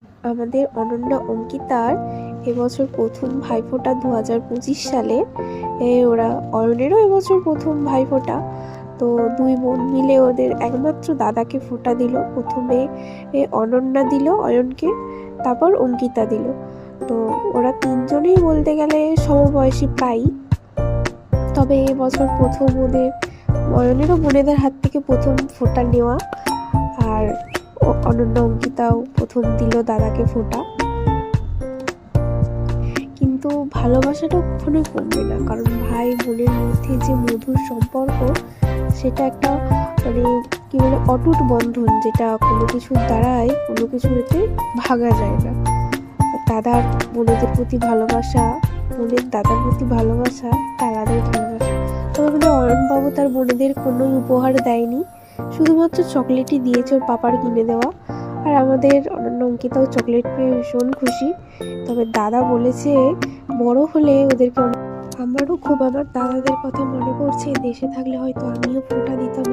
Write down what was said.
আমাদের অনন্যা অঙ্কিতার এবছর প্রথম ভাইফোঁটা 2025 সালে। ওরা অয়নেরও এবছর প্রথম ভাইফোঁটা। তো দুই বোন মিলে ওদের একমাত্র দাদাকে ফোঁটা দিল। প্রথমে অনন্যা দিল অয়নকে, তারপর অঙ্কিতা দিল। তো ওরা তিনজনেই বলতে গেলে সমবয়সী প্রায়। তবে এবছর প্রথম ওদের অয়নেরও বোনেদের হাত থেকে প্রথম ফোঁটা নেওয়া, আর অনন্যা অঙ্কিতাও প্রথম দিল দাদাকে ফোঁটা। কিন্তু ভালোবাসাটা কখনোই কমবে না, কারণ ভাই বোনের মধ্যে যে মধুর সম্পর্ক, সেটা একটা মানে কি বলে অটুট বন্ধন, যেটা কোনো কিছুর দ্বারাই কোনো কিছুতে ভাঙা যায় না। দাদার বোনেদের প্রতি ভালোবাসা, বোনের দাদার প্রতি ভালোবাসা একটা আলাদাই ভালোবাসা। তবে মানে অয়নবাবু তার বোনেদের কোনো উপহার দেয়নি, শুধুমাত্র চকলেটই দিয়েছে ওর পাপার কিনে দেওয়া। আর আমাদের অনন্য অঙ্কিতাও চকলেট পেয়ে ভীষণ খুশি। তবে দাদা বলেছে বড় হলে ওদেরকে আমারও খুব আমার দাদাদের কথা মনে পড়ছে, দেশে থাকলে হয়তো আমিও ফোঁটা দিতাম।